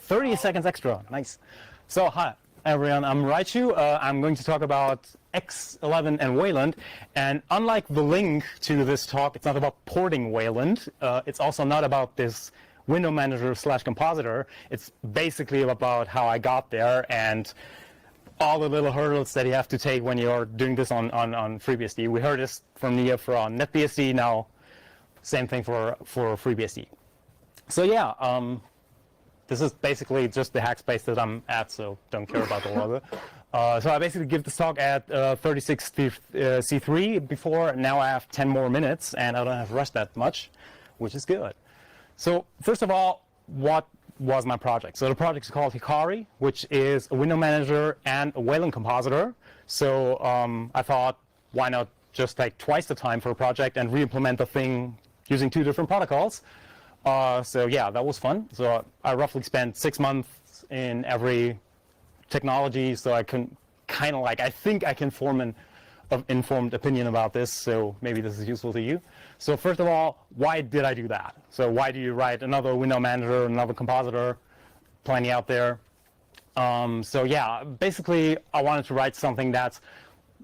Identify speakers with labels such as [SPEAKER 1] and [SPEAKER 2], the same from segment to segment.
[SPEAKER 1] 30 seconds extra. Nice. So, hi, everyone. I'm Raichu. I'm going to talk about X11 and Wayland. And unlike the link to this talk, it's not about porting Wayland. It's also not about this window manager / compositor. It's basically about how I got there and all the little hurdles that you have to take when you're doing this on FreeBSD. We heard this from Nia for NetBSD. Now, same thing for FreeBSD. So yeah, this is basically just the hack space that I'm at, so don't care about the logo. So I basically give this talk at 36 C3 before. Now I have 10 more minutes, and I don't have to rush that much, which is good. So first of all, what was my project? So the project is called Hikari, which is a window manager and a Wayland compositor. So I thought, why not just take twice the time for a project and re-implement the thing using 2 different protocols? So yeah, that was fun. So I roughly spent 6 months in every technology, so I can kind of I think I can form an informed opinion about this, so maybe this is useful to you. So first of all, why did I do that? So why do you write another window manager, another compositor, plenty out there? So yeah, basically I wanted to write something that's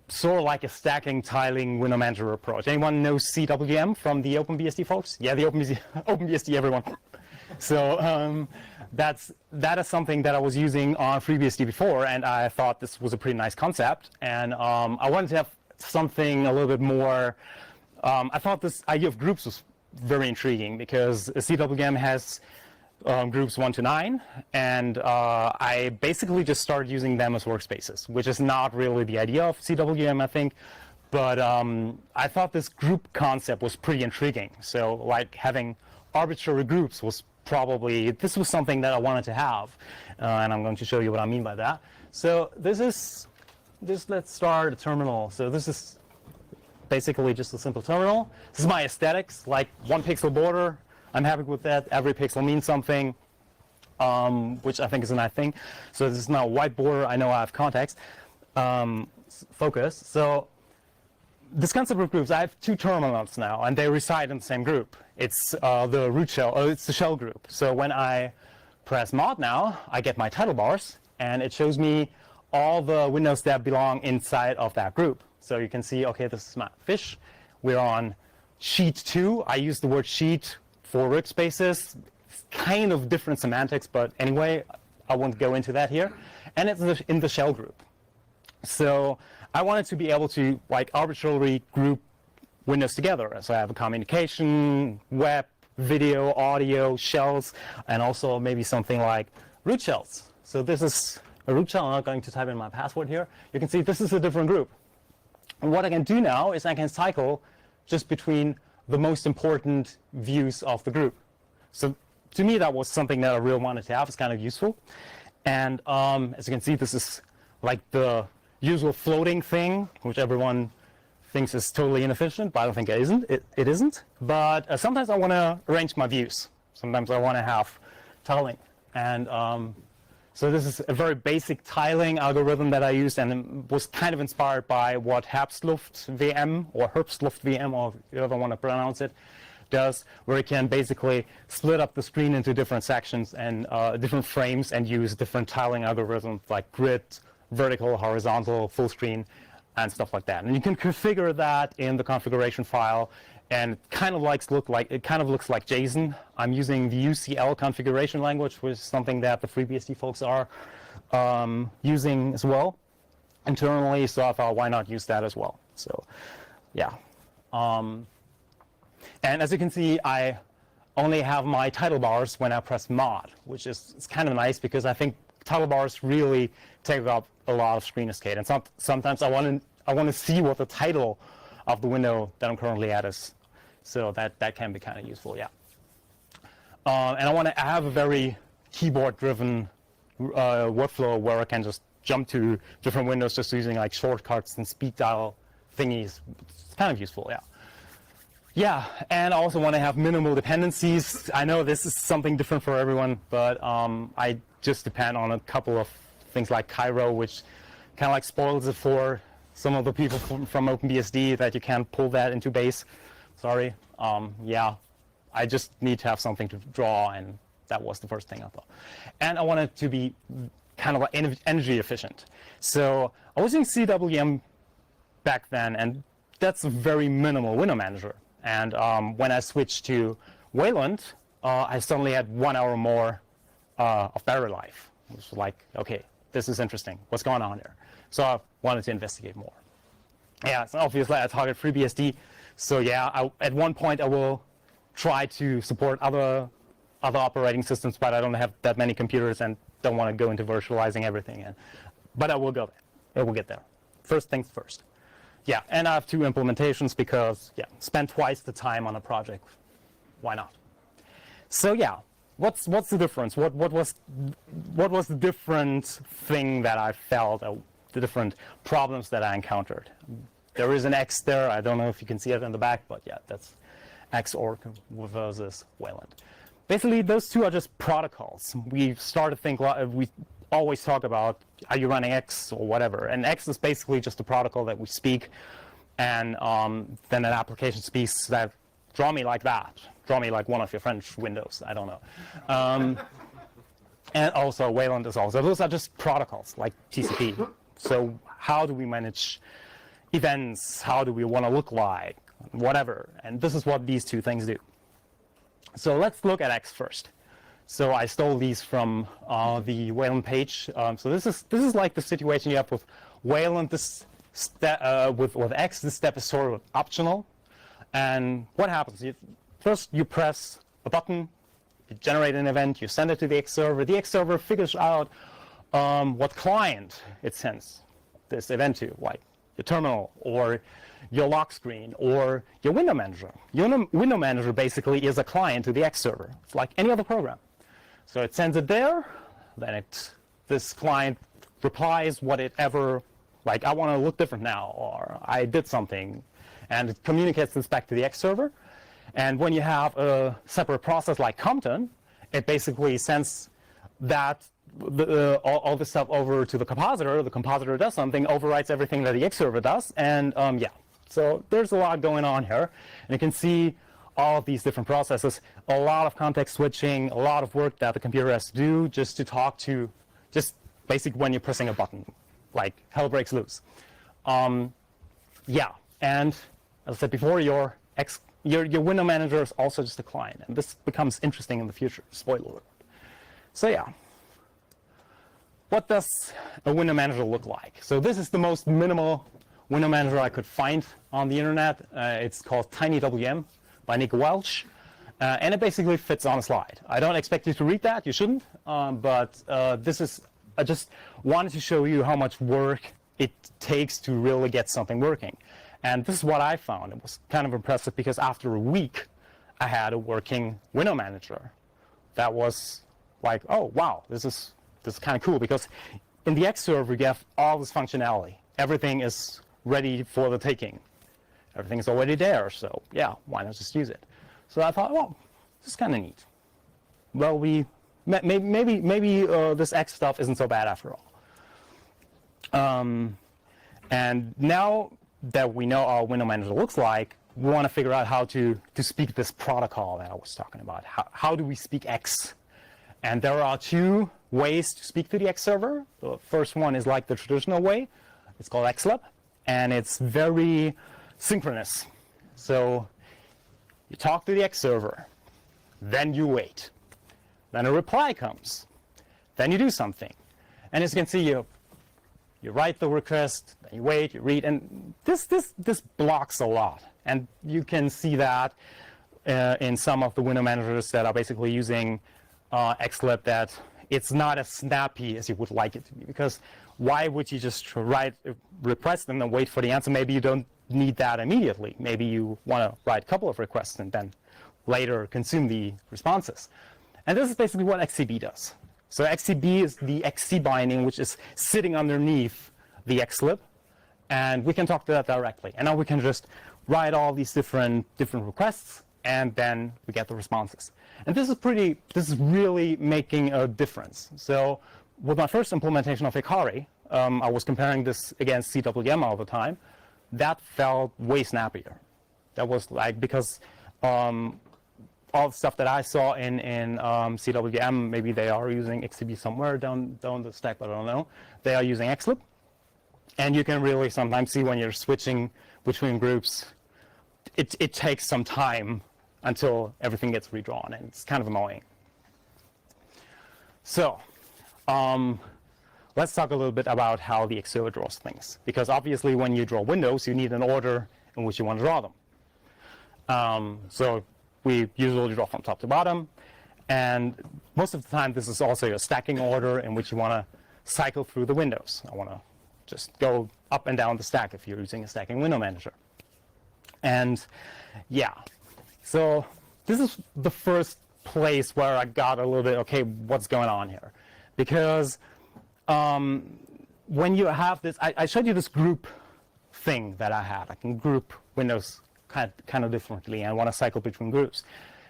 [SPEAKER 1] sort of like a stacking tiling window manager approach. Anyone know CWM from the OpenBSD folks? Yeah, the OpenBSD everyone. So that is something that I was using on FreeBSD before, and I thought this was a pretty nice concept. And I wanted to have something a little bit more. I thought this idea of groups was very intriguing because CWM has groups 1 to 9, and I basically just started using them as workspaces, which is not really the idea of CWM, I think. But I thought this group concept was pretty intriguing. So like having arbitrary groups was probably, this was something that I wanted to have. And I'm going to show you what I mean by that. So let's start a terminal. So this is basically just a simple terminal. This is my aesthetics, like 1 pixel border. I'm happy with that. Every pixel means something, which I think is a nice thing. So this is now a white border. I know I have context. Focus. So this concept of groups, I have 2 terminals now, and they reside in the same group. It's the root shell. It's the shell group. So when I press mod now, I get my title bars, and it shows me all the windows that belong inside of that group. So you can see, okay, this is my fish. We're on sheet 2. I use the word sheet for workspaces. It's kind of different semantics, but anyway, I won't go into that here. And it's in the shell group. So I wanted to be able to arbitrarily group windows together. So I have a communication, web, video, audio, shells, and also maybe something like root shells. So this is a root shell. I'm not going to type in my password here. You can see this is a different group. And what I can do now is I can cycle just between the most important views of the group. So to me, that was something that I really wanted to have. It's kind of useful. And as you can see, this is like the usual floating thing, which everyone thinks is totally inefficient, but I don't think it isn't. It isn't. But sometimes I want to arrange my views. Sometimes I want to have tiling. And so this is a very basic tiling algorithm that I used, and it was kind of inspired by what Herbstluft VM, or Herbstluft VM, or however I want to pronounce it, does, where you can basically split up the screen into different sections and different frames and use different tiling algorithms like grid, vertical, horizontal, full screen, and stuff like that. And you can configure that in the configuration file, and it kind of looks like JSON. I'm using the UCL configuration language, which is something that the FreeBSD folks are using as well internally. So I thought, why not use that as well? So, yeah. And as you can see, I only have my title bars when I press mod, which is it's kind of nice because I think title bars really take up a lot of screen escape. And sometimes I want to see what the title of the window that I'm currently at is. So that can be kind of useful, yeah. And I have a very keyboard-driven workflow where I can just jump to different windows just using like shortcuts and speed dial thingies. It's kind of useful, yeah. Yeah, and I also want to have minimal dependencies. I know this is something different for everyone, but I just depend on a couple of things like Cairo, which kind of spoils it for some of the people from OpenBSD that you can't pull that into base. Sorry. Yeah, I just need to have something to draw, and That was the first thing I thought. And I wanted to be kind of like energy efficient. So I was using CWM back then, and that's a very minimal window manager. And when I switched to Wayland, I suddenly had 1 hour more of battery life. It was like, okay, this is interesting. What's going on there? So I wanted to investigate more. Yeah, so obviously I target FreeBSD. So yeah, at one point I will try to support other operating systems, but I don't have that many computers and don't want to go into virtualizing everything. But I will go there. It will get there. First things first. Yeah, and I have 2 implementations because, yeah, spend twice the time on a project. Why not? So yeah, what's the difference? What was the different thing that I felt, the different problems that I encountered? There is an X there. I don't know if you can see it in the back, but yeah, that's X versus Wayland. Basically, those 2 are just protocols. We start to think, we always talk about, are you running X or whatever? And X is basically just a protocol that we speak, and then an application speaks that, draw me like that. Draw me like one of your French windows. I don't know. And also Wayland is also. Those are just protocols like TCP. So how do we manage events? How do we want to look like? Whatever. And this is what these 2 things do. So let's look at X first. So I stole these from the Wayland page. So this is like the situation you have with Wayland. This with X, this step is sort of optional. And what happens? First, you press a button, you generate an event, you send it to the X server. The X server figures out what client it sends this event to, like your terminal or your lock screen or your window manager. Your window manager basically is a client to the X server. It's like any other program. So it sends it there, then this client replies whatever, like I want to look different now, or I did something, and it communicates this back to the X server. And when you have a separate process like Compton, it basically sends that all the stuff over to the compositor. The compositor does something, overwrites everything that the X server does, and yeah. So there's a lot going on here, and you can see all of these different processes, a lot of context switching, a lot of work that the computer has to do just to talk to, just basically when you're pressing a button, like hell breaks loose. Yeah, and as I said before, your window manager is also just a client, and this becomes interesting in the future. Spoiler alert. So yeah, what does a window manager look like? So this is the most minimal window manager I could find on the internet. It's called TinyWM by Nick Welch, and it basically fits on a slide. I don't expect you to read that. You shouldn't, but I just wanted to show you how much work it takes to really get something working. And this is what I found. It was kind of impressive because after a week, I had a working window manager. That was like, oh wow, this is kind of cool, because in the X server you have all this functionality. Everything is ready for the taking. Everything's already there, so yeah, why not just use it? So I thought, well, this is kind of neat. Well, maybe this X stuff isn't so bad after all. And now that we know how window manager looks like, we want to figure out how to speak this protocol that I was talking about. How do we speak X? And there are 2 ways to speak to the X server. The first one is like the traditional way. It's called XLab, and it's very synchronous. So you talk to the X server, then you wait. Then a reply comes. Then you do something. And as you can see, you write the request, then you wait, you read, and this blocks a lot. And you can see that in some of the window managers that are basically using XLab, that it's not as snappy as you would like it to be. Because why would you just write a request and then wait for the answer? Maybe you don't need that immediately. Maybe you want to write a couple of requests and then later consume the responses. And this is basically what XCB does. So XCB is the XC binding, which is sitting underneath the XLib, and we can talk to that directly. And now we can just write all these different requests, and then we get the responses. And this is really making a difference. So with my first implementation of hikari, I was comparing this against CWM all the time. That felt way snappier. That was like, because all the stuff that I saw in CWM, maybe they are using XCB somewhere down the stack, but I don't know. They are using xlib. And you can really sometimes see when you're switching between groups, it takes some time until everything gets redrawn, and it's kind of annoying. So let's talk a little bit about how the X server draws things. Because obviously when you draw windows, you need an order in which you want to draw them. So we usually draw from top to bottom. And most of the time, this is also a stacking order in which you want to cycle through the windows. I want to just go up and down the stack if you're using a stacking window manager. And yeah, so this is the first place where I got a little bit, okay, what's going on here? Because when you have this, I showed you this group thing that I had. I can group windows kind of differently, and I want to cycle between groups.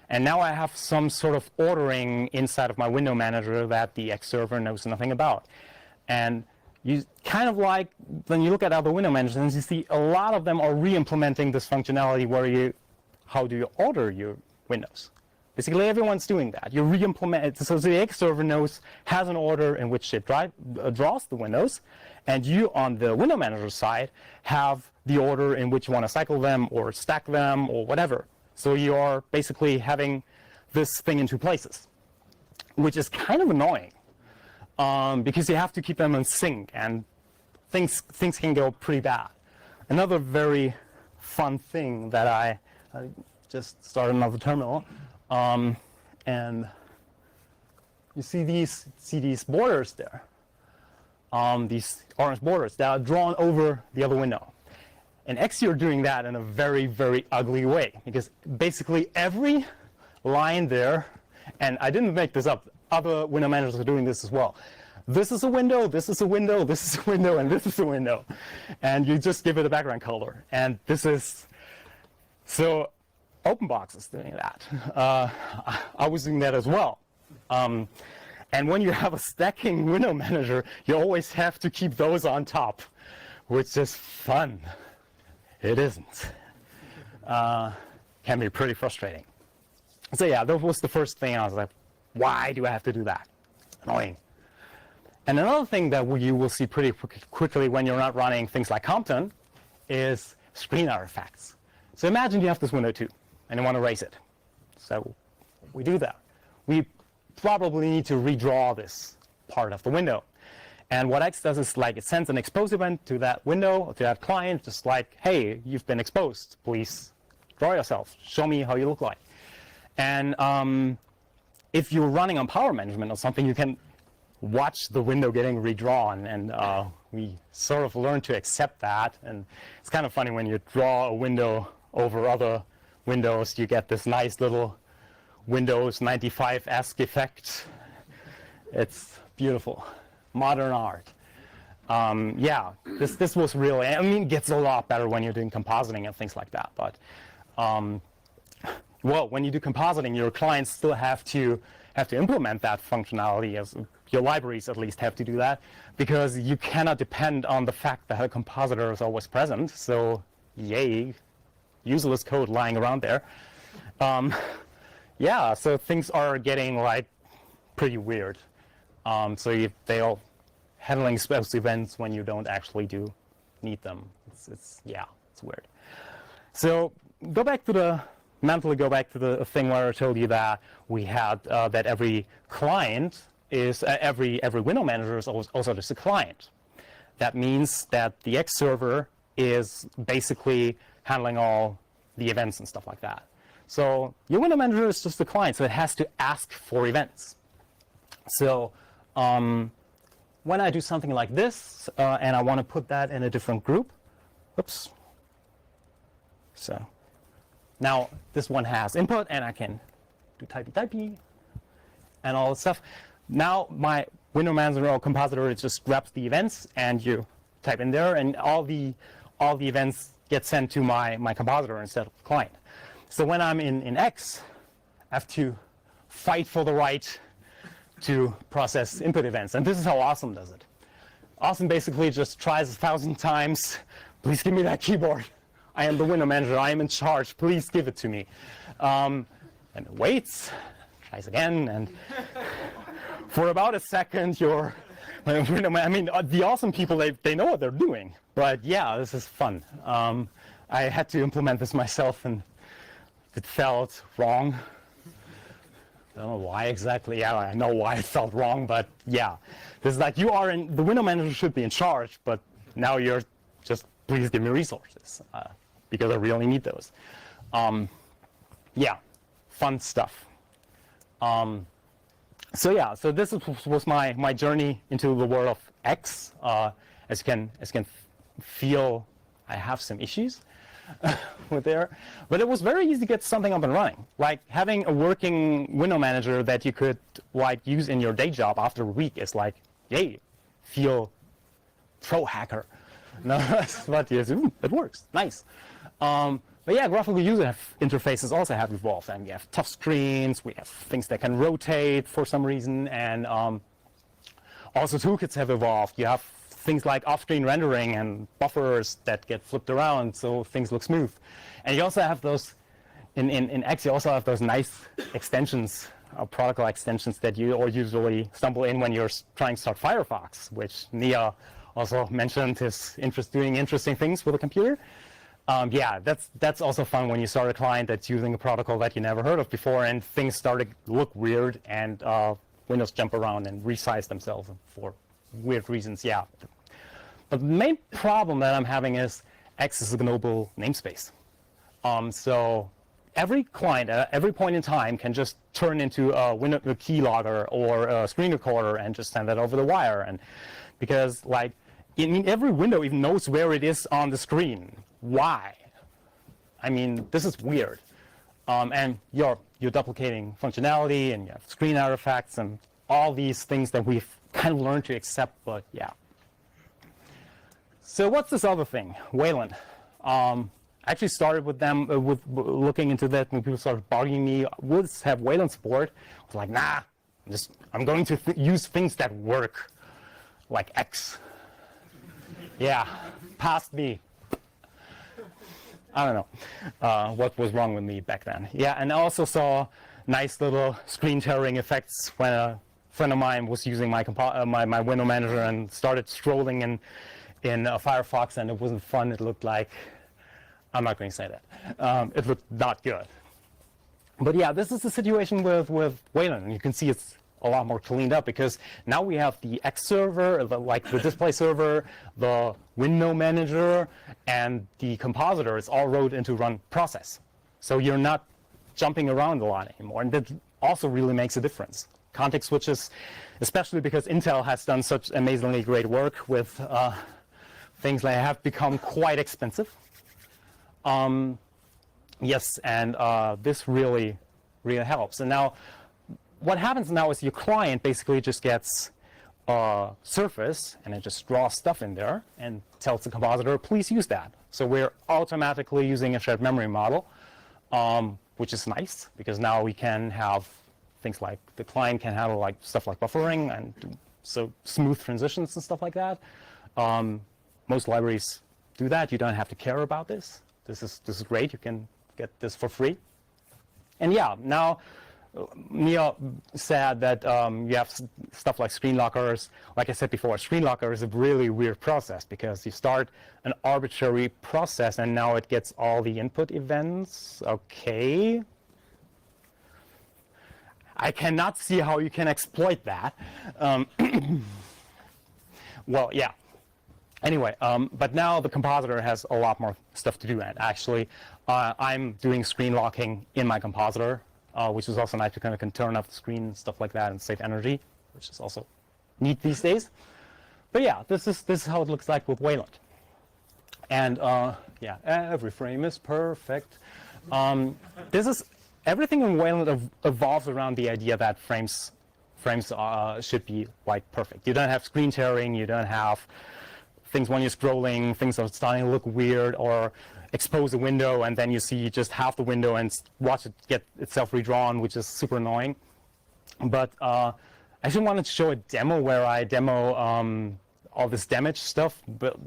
[SPEAKER 1] And now I have some sort of ordering inside of my window manager that the X server knows nothing about. And you kind of like, when you look at other window managers, you see a lot of them are re-implementing this functionality where how do you order your windows? Basically, everyone's doing that. You re-implement it, so the X server has an order in which it draws the windows, and you, on the window manager side, have the order in which you want to cycle them or stack them or whatever. So you're basically having this thing in two places, which is kind of annoying. Because you have to keep them in sync, and things can go pretty bad. Another very fun thing that I just started another terminal, and you see these borders there, these orange borders that are drawn over the other window. In X, you're doing that in a very, very ugly way, because basically every line there, and I didn't make this up, other window managers are doing this as well. This is a window, this is a window, this is a window, and this is a window. And you just give it a background color. And this is, so OpenBox is doing that. I was doing that as well. And when you have a stacking window manager, you always have to keep those on top, which is fun. It isn't. Can be pretty frustrating. So yeah, that was the first thing. I was like, why do I have to do that? Annoying. And another thing that you will see pretty quickly when you're not running things like Compton is screen artifacts. So imagine you have this window too, and you want to erase it. So we do that. We probably need to redraw this part of the window. And what X does is like it sends an expose event to that window, to that client, just like, hey, you've been exposed. Please draw yourself. Show me how you look like. And if you're running on power management or something, you can watch the window getting redrawn, and we sort of learn to accept that. And it's kind of funny when you draw a window over other windows, you get this nice little Windows 95-esque effect. It's beautiful, modern art. Yeah, this was really, I mean, it gets a lot better when you're doing compositing and things like that. But well, when you do compositing, your clients still have to implement that functionality, as your libraries at least have to do that, because you cannot depend on the fact that a compositor is always present. So yay, useless code lying around there. Yeah, so things are getting like pretty weird. So they are handling special events when you don't actually need them. Yeah, it's weird. So mentally go back to the thing where I told you that we had that every client is every window manager is also just a client. That means that the X server is basically handling all the events and stuff like that. So your window manager is just a client, so it has to ask for events. So when I do something like this and I want to put that in a different group, oops. So now this one has input, and I can do typey and all this stuff. Now my window manager or compositor, it just grabs the events and you type in there, and all the events get sent to my compositor instead of the client. So when I'm in X, I have to fight for the right to process input events, and this is how Awesome does it. Awesome basically just tries 1,000 times, please give me that keyboard. I am the window manager, I am in charge, please give it to me. and it waits, tries again, and for about a second, you're, I mean, the awesome people, they know what they're doing. But yeah, this is fun. I had to implement this myself, and it felt wrong. I don't know why exactly. Yeah, I know why it felt wrong, but yeah. This is like you are in, the window manager should be in charge, but now you're just, please give me resources, because I really need those. Yeah, fun stuff. So yeah, so this was my journey into the world of X. As you can feel, I have some issues with there, but it was very easy to get something up and running. Like having a working window manager that you could like use in your day job after a week is like, yay, feel pro hacker. No, but yes, it works, nice. But yeah, graphical user interfaces also have evolved, and we have touch screens, we have things that can rotate for some reason, and also toolkits have evolved. You have things like off-screen rendering and buffers that get flipped around so things look smooth. And you also have those, in X, you also have those nice extensions, protocol extensions that you usually stumble in when you're trying to start Firefox, which Nia also mentioned his doing interesting things with a computer. Yeah, that's also fun when you start a client that's using a protocol that you never heard of before, and things start to look weird, and windows jump around and resize themselves for weird reasons. Yeah, but the main problem that I'm having is X is a global namespace. So every client at every point in time can just turn into a keylogger or a screen recorder and just send that over the wire, and because like every window even knows where it is on the screen. Why? I mean, this is weird. And you're duplicating functionality, and you have screen artifacts and all these things that we've kind of learned to accept, but yeah. So what's this other thing, Wayland? I actually started with them, with looking into that when people started bugging me, would have Wayland support? I was like, nah, I'm going to use things that work, like X. Yeah, past me. I don't know what was wrong with me back then. Yeah, and I also saw nice little screen tearing effects when a friend of mine was using my window manager and started scrolling in Firefox, and it wasn't fun. It looked like, I'm not going to say that. It looked not good. But yeah, this is the situation with Wayland, and you can see it's a lot more cleaned up because now we have the X server, like the display server, the window manager, and the compositor is all wrote into run process. So you're not jumping around a lot anymore, and that also really makes a difference. Context switches, especially because Intel has done such amazingly great work with things that have become quite expensive. Yes, and this really helps. And now, what happens now is your client basically just gets a surface, and it just draws stuff in there and tells the compositor, please use that. So we're automatically using a shared memory model, which is nice because now we can have things like the client can handle like stuff like buffering and so smooth transitions and stuff like that. Most libraries do that. You don't have to care about this. This is great. You can get this for free. And yeah, now Nia said that you have stuff like screen lockers. Like I said before, screen locker is a really weird process because you start an arbitrary process and now it gets all the input events. Okay. I cannot see how you can exploit that. Well, yeah. Anyway, but now the compositor has a lot more stuff to do. And actually, I'm doing screen locking in my compositor, which is also nice. You kind of can turn off the screen and stuff like that and save energy, which is also neat these days. But yeah, this is how it looks like with Wayland. And yeah, every frame is perfect. Everything in Wayland evolves around the idea that frames should be like perfect. You don't have screen tearing. You don't have things when you're scrolling, things are starting to look weird, or expose a window and then you see just half the window and watch it get itself redrawn, which is super annoying. But I actually wanted to show a demo where I demo all this damage stuff. But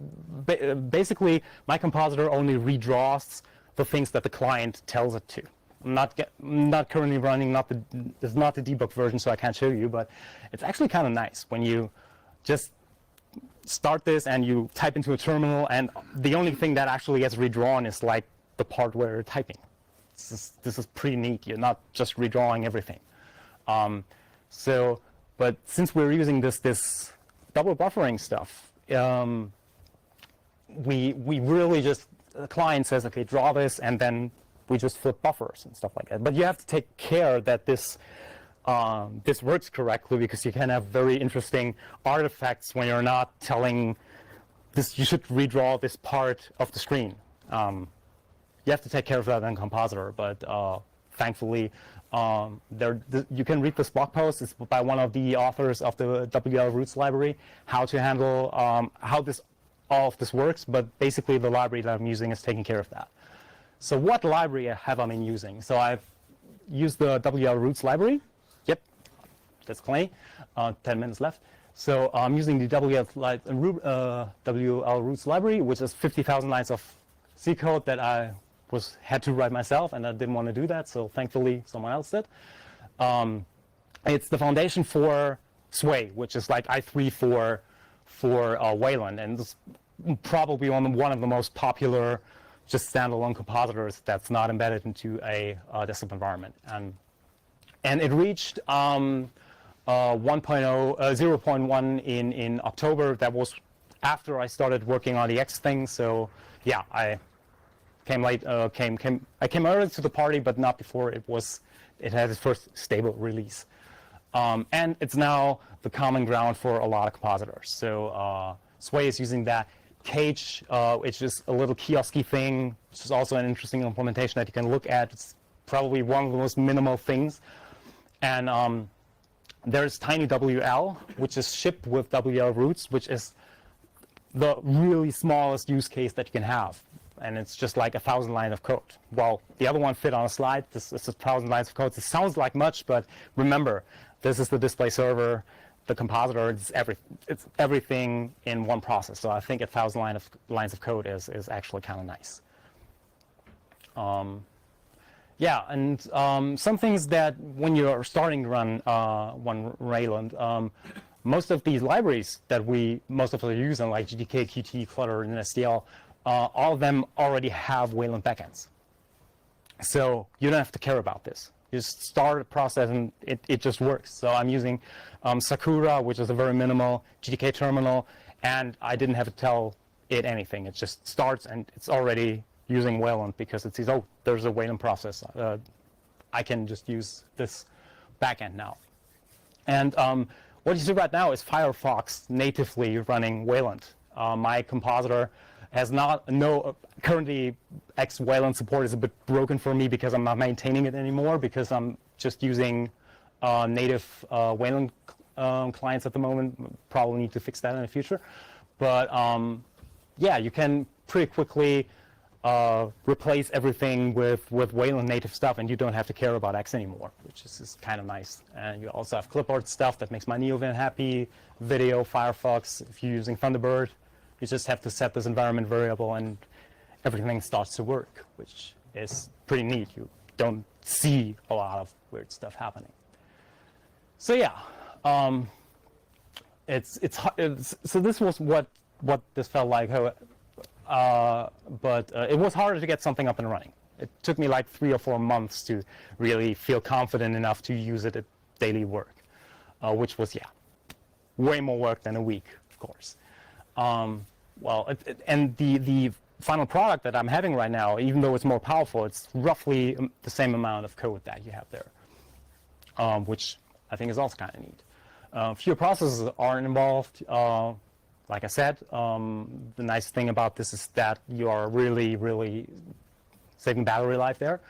[SPEAKER 1] basically, my compositor only redraws the things that the client tells it to. I'm not currently running, this is not the debug version, so I can't show you, but it's actually kind of nice when you just start this and you type into a terminal, and the only thing that actually gets redrawn is like the part where you're typing. This is pretty neat. You're not just redrawing everything. But since we're using this double buffering stuff, we really just, the client says, okay, draw this, and then we just flip buffers and stuff like that. But you have to take care that this works correctly, because you can have very interesting artifacts when you're not telling this, you should redraw this part of the screen. You have to take care of that in Compositor, but thankfully, you can read this blog post. It's by one of the authors of the WL Roots library, how to handle, how all of this works, but basically the library that I'm using is taking care of that. So what library have I been using? So I've used the WL Roots library. Yep, that's Clay. 10 minutes left. So I'm using the WL Roots library, which is 50,000 lines of C code that I had to write myself, and I didn't want to do that, so thankfully someone else did. It's the foundation for Sway, which is like i3 for Wayland, and it's probably one of the most popular just standalone compositors that's not embedded into a desktop environment. And it reached 0.1 in October. That was after I started working on the X thing. So yeah, I came late. I came early to the party, but not before it had its first stable release. And it's now the common ground for a lot of compositors. So Sway is using that. Cage, it's just a little kiosky thing, which is also an interesting implementation that you can look at. It's probably one of the most minimal things. And there's TinyWL, which is shipped with WL Roots, which is the really smallest use case that you can have. And it's just like 1,000 lines of code. Well, the other one fit on a slide. This is 1,000 lines of code. It sounds like much, but remember, this is the display server. The compositor, it's everything in one process. So I think 1,000 lines of code is actually kind of nice. Yeah, and some things that when you're starting to run Wayland, most of these libraries that most of us are using, like GTK, Qt, Clutter, and SDL, all of them already have Wayland backends. So you don't have to care about this. You just start a process and it just works. So I'm using Sakura, which is a very minimal GTK terminal, and I didn't have to tell it anything. It just starts and it's already using Wayland because it sees, oh, there's a Wayland process. I can just use this backend now. And what you see right now is Firefox natively running Wayland. My compositor has currently X11 support is a bit broken for me because I'm not maintaining it anymore, because I'm just using native Wayland clients at the moment. Probably need to fix that in the future. But yeah, you can pretty quickly replace everything with Wayland native stuff, and you don't have to care about X anymore, which is kind of nice. And you also have clipboard stuff that makes my NeoVin happy, video, Firefox. If you're using Thunderbird, you just have to set this environment variable and everything starts to work, which is pretty neat. You don't see a lot of weird stuff happening. So yeah, so this was what this felt like. But it was harder to get something up and running. It took me like 3 or 4 months to really feel confident enough to use it at daily work, which was, yeah, way more work than a week, of course. And the final product that I'm having right now, even though it's more powerful, it's roughly the same amount of code that you have there, which I think is also kind of neat. Fewer processes aren't involved. Like I said, the nice thing about this is that you are really, really saving battery life there.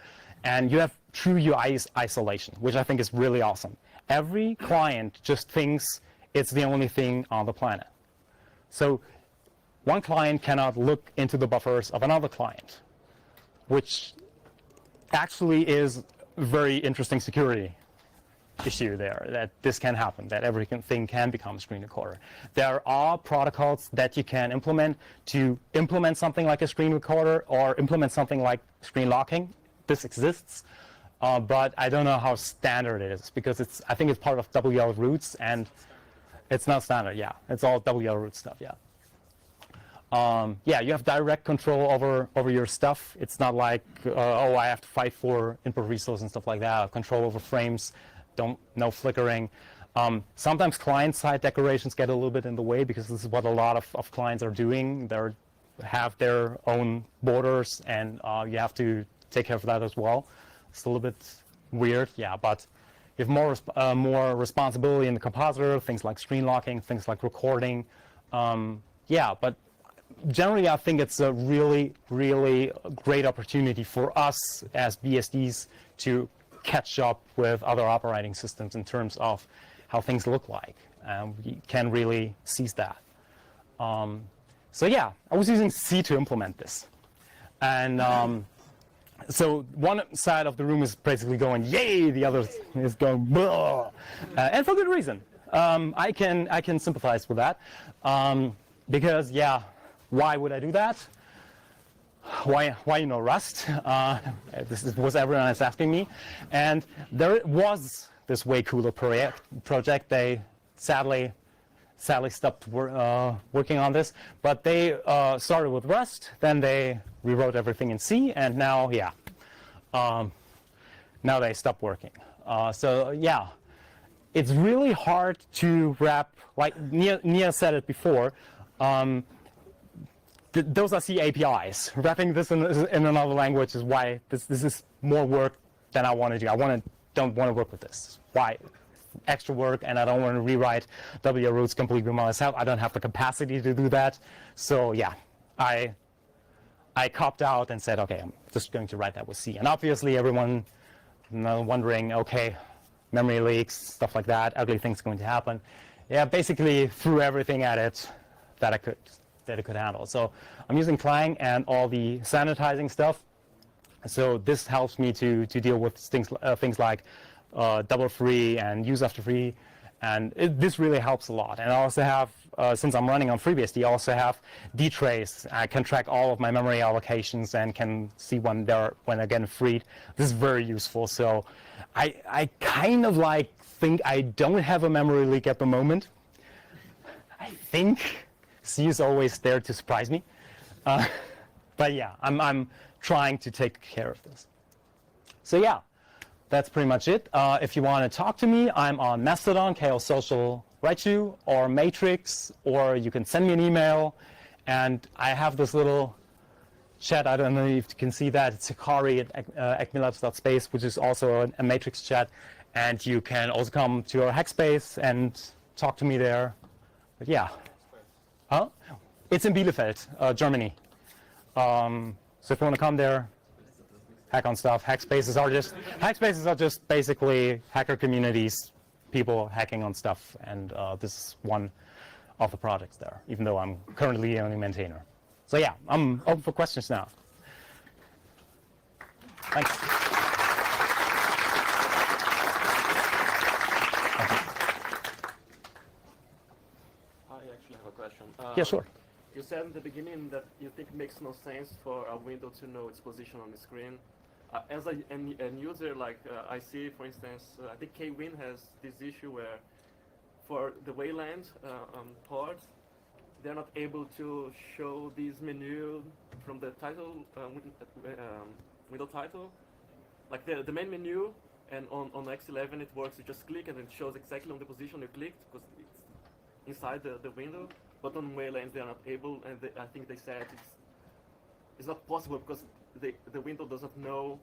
[SPEAKER 1] And you have true UI isolation, which I think is really awesome. Every client just thinks it's the only thing on the planet. So one client cannot look into the buffers of another client, which actually is a very interesting security issue there, that this can happen, that everything can become a screen recorder. There are protocols that you can implement to implement something like a screen recorder or implement something like screen locking. This exists. but I don't know how standard it is because I think it's part of WL roots and it's not standard. Yeah, it's all WL root stuff. Yeah. Yeah, you have direct control over your stuff. It's not like oh, I have to fight for input resource and stuff like that. Control over frames, no flickering. Sometimes client-side decorations get a little bit in the way because this is what a lot of clients are doing. They have their own borders, and you have to take care of that as well. It's a little bit weird, yeah, but you have more responsibility in the compositor, things like screen locking, things like recording. Yeah, but generally, I think it's a really, really great opportunity for us as BSDs to catch up with other operating systems in terms of how things look like. We can really seize that. So yeah, I was using C to implement this. And so one side of the room is basically going, yay, the other is going, blah. And for good reason. I can sympathize with that. Because, yeah, why would I do that? Why Rust? This is what everyone is asking me. And there was this way cooler project. They sadly stopped working on this. But they started with Rust. Then they rewrote everything in C. And now, yeah, now they stopped working. So, yeah, it's really hard to wrap, like Nia said it before, those are C APIs. Wrapping this in another language is why this is more work than I want to do. Don't want to work with this. Why? Extra work, and I don't want to rewrite W roots completely myself. I don't have the capacity to do that. So yeah, I copped out and said, okay, I'm just going to write that with C. And obviously everyone wondering, okay, memory leaks, stuff like that, ugly things going to happen. Yeah, basically threw everything at it that it could handle. So I'm using Clang and all the sanitizing stuff. So this helps me to deal with things like double free and use after free, and this really helps a lot. And I also have, since I'm running on FreeBSD, I also have dtrace. I can track all of my memory allocations and can see when they're getting freed. This is very useful. So I kind of think I don't have a memory leak at the moment. I think C is always there to surprise me. But yeah, I'm trying to take care of this. So yeah, that's pretty much it. If you want to talk to me, I'm on Mastodon, Chaos Social Raichu, or Matrix, or you can send me an email. And I have this little chat. I don't know if you can see that. It's hikari at acmelabs.space, which is also a Matrix chat. And you can also come to our Hackspace and talk to me there. But yeah. Huh? It's in Bielefeld, Germany. So if you want to come there, hack on stuff. Hackspaces are just basically hacker communities, people hacking on stuff, and this is one of the projects there, even though I'm currently the only maintainer. So yeah, I'm open for questions now. Thanks.
[SPEAKER 2] I actually have a question.
[SPEAKER 1] Yeah, sure.
[SPEAKER 2] You said in the beginning that you think it makes no sense for a window to know its position on the screen. As a user, I see, for instance, I think KWin has this issue where for the Wayland port, they're not able to show this menu from the title, window title. Like the main menu, and on X11 it works, you just click and it shows exactly on the position you clicked because it's inside the window. But on Wayland they are not able, and I think they said it's not possible because the window doesn't know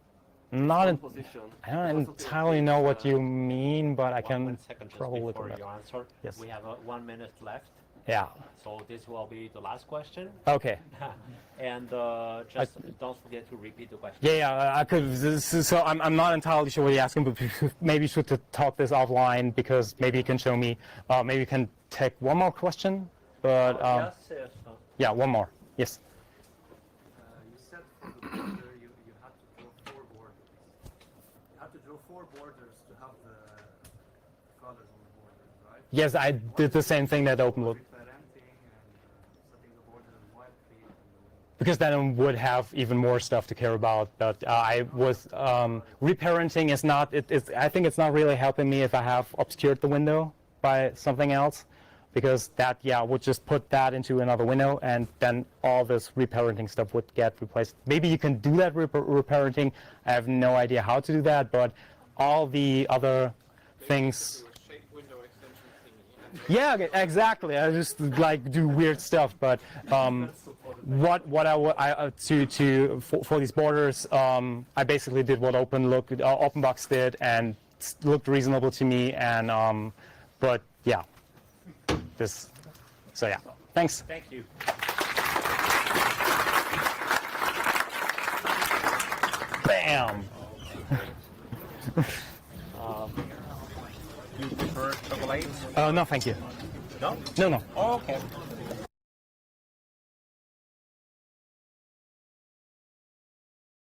[SPEAKER 2] position.
[SPEAKER 1] I don't entirely know what you mean, but I can
[SPEAKER 3] one second just
[SPEAKER 1] probably
[SPEAKER 3] before you answer.
[SPEAKER 1] Yes.
[SPEAKER 3] We have 1 minute left.
[SPEAKER 1] Yeah.
[SPEAKER 3] So this will be the last question.
[SPEAKER 1] Okay.
[SPEAKER 3] And just don't forget to repeat the question.
[SPEAKER 1] Yeah, I could. So I'm not entirely sure what you're asking, but maybe you should talk this offline because maybe you can show me. Maybe you can take one more question. But
[SPEAKER 3] yes.
[SPEAKER 1] yeah, one more. Yes.
[SPEAKER 4] You said for the border you had to draw 4 borders. You had to draw 4 borders to have the colors on the borders, right?
[SPEAKER 1] Yes, I did the same thing that OpenLoop.
[SPEAKER 4] Parenting and setting the border in white, clean,
[SPEAKER 1] because then I would have even more stuff to care about. But I was reparenting is not. I think it's not really helping me if I have obscured the window by something else, because that would just put that into another window, and then all this reparenting stuff would get replaced. Maybe you can do that reparenting. I have no idea how to do that, but all the other things. Yeah, exactly. I just like do weird stuff, but what for these borders, I basically did what OpenBox did, and looked reasonable to me, and but yeah, so yeah. Thanks.
[SPEAKER 3] Thank you.
[SPEAKER 1] Bam.
[SPEAKER 5] You prefer chocolate?
[SPEAKER 1] No, thank you.
[SPEAKER 5] No?
[SPEAKER 1] No.
[SPEAKER 5] Oh, okay.